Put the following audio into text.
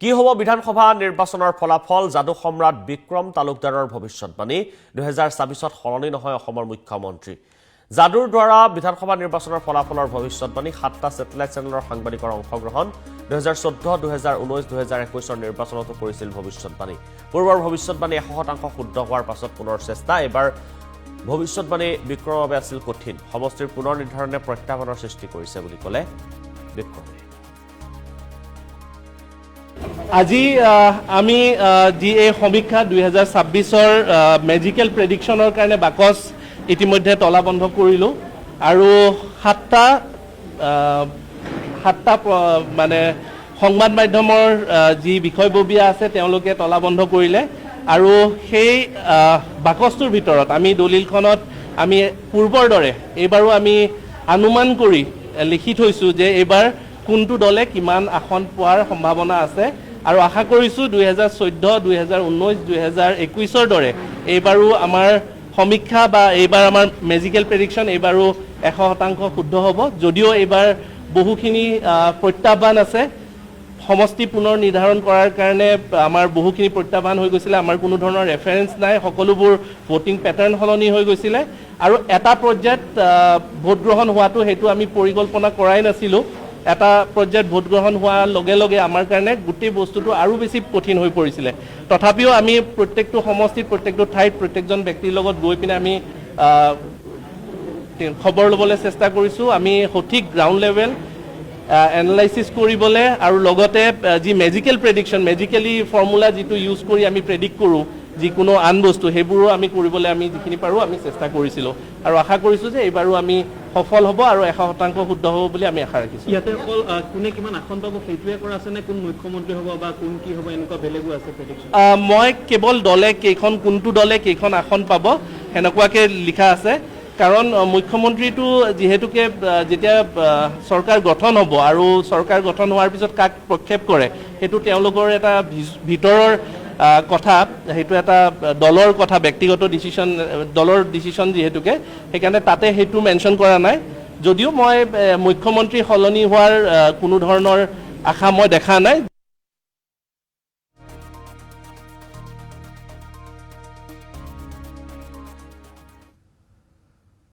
কি হ'ব বিধানসভা নিৰ্বাচনৰ ফলাফল যাদু সম্ৰাট বিক্ৰম তালুকদাৰৰ ভৱিষ্যতবাণী 2024ত সলনি নহয় অসমৰ মুখ্যমন্ত্ৰী যাদুৰ দ্বাৰা বিধানসভা নিৰ্বাচনৰ ফলাফলৰ ভৱিষ্যতবাণী 7টা স্যাটেলাইট চেনেলৰ সাংবাদিকৰ অংশগ্ৰহণ 2014 2019 2021ৰ নিৰ্বাচনতো কৰিছিল ভৱিষ্যতবাণী পূৰ্বৰ ভৱিষ্যতবাণী 100% শুদ্ধ হোৱাৰ পাছত পুনৰ চেষ্টা এবাৰ ভৱিষ্যতবাণী বিক্ৰমৰ বাবে আছিল কঠিন সমষ্টিৰ পুনৰ নিৰ্ধাৰণে প্ৰত্যাহ্বানৰ সৃষ্টি কৰিছে বুলি ক'লে বিক্ৰমে আজি আমি যি এই সমীক্ষা 2026ৰ মেজিকেল প্ৰেডিকশ্যনৰ কাৰণে বাকচ ইতিমধ্যে তলাবন্ধ কৰিলোঁ আৰু সাতটা মানে সংবাদ মাধ্যমৰ যি বিষয়ববীয়া আছে তেওঁলোকে তলাবন্ধ কৰিলে আৰু সেই বাকচটোৰ ভিতৰত আমি দলিলখনত আমি পূৰ্বৰ দৰে এইবাৰো আমি অনুমান কৰি লিখি থৈছোঁ যে এইবাৰ কোনটো দলে কিমান আসন পোৱাৰ সম্ভাৱনা আছে আৰু আশা কৰিছোঁ 2014 2019 2021ৰ দৰে এইবাৰো আমাৰ সমীক্ষা বা এইবাৰ আমাৰ মেজিকেল প্ৰেডিকশ্যন এইবাৰো 100% শুদ্ধ হ'ব যদিও এইবাৰ বহুখিনি প্ৰত্যাহ্বান আছে সমষ্টি পুনৰ নিৰ্ধাৰণ কৰাৰ কাৰণে আমাৰ বহুখিনি প্ৰত্যাহ্বান হৈ গৈছিলে আমাৰ কোনো ধৰণৰ ৰেফাৰেন্স নাই সকলোবোৰ ভোটিং প্যাটাৰ্ন সলনি হৈ গৈছিলে আৰু এটা পৰ্যায়ত ভোট গ্ৰহণ হোৱাটো হেতু আমি পৰিকল্পনা কৰাই নাছিলোঁ এটা পৰ্যায়ত ভোট গ্ৰহণ হোৱাৰ লগে লগে আমাৰ কাৰণে গোটেই বস্তুটো আৰু বেছি কঠিন হৈ পৰিছিলে তথাপিও আমি প্ৰত্যেকটো সমষ্টিত প্ৰত্যেকটো ঠাইত প্ৰত্যেকজন ব্যক্তিৰ লগত গৈ পিনে আমি খবৰ ল'বলৈ চেষ্টা কৰিছোঁ আমি সঠিক গ্ৰাউণ্ড লেভেল এনালাইচিছ কৰিবলৈ আৰু লগতে যি মেজিকেল প্ৰেডিকশ্যন মেজিকেলি ফৰ্মুলা যিটো ইউজ কৰি আমি প্ৰেডিক্ট কৰোঁ যিকোনো আন বস্তু সেইবোৰো আমি কৰিবলৈ আমি যিখিনি পাৰোঁ আমি চেষ্টা কৰিছিলোঁ আৰু আশা কৰিছোঁ যে এইবাৰো আমি সফল হ'ব আৰু 100% শুদ্ধ হ'ব বুলি আমি আশা ৰাখিছোঁ ইয়াতে অকল কোনে কিমান আসন পাব সেইটোৱে কৰা আছে নে কোন মুখ্যমন্ত্ৰী হ'ব বা কোন কি হ'ব এনেকুৱা বেলেগো আছে প্ৰেডিকশ্যন মই কেৱল দলে কেইখন কোনটো দলে কেইখন আসন পাব সেনেকুৱাকৈ লিখা আছে কাৰণ মুখ্যমন্ত্ৰীটো যিহেতুকে যেতিয়া চৰকাৰ গঠন হ'ব আৰু চৰকাৰ গঠন হোৱাৰ পিছত কাক প্ৰক্ষেপ কৰে সেইটো তেওঁলোকৰ এটা ভিতৰৰ কথা সেইটো এটা দলৰ কথা ব্যক্তিগত ডিচিশ্যন দলৰ ডিচিশ্যন যিহেতুকে সেইকাৰণে তাতে সেইটো মেনশ্যন কৰা নাই যদিও মই মুখ্যমন্ত্ৰী সলনি হোৱাৰ কোনো ধৰণৰ আশা মই দেখা নাই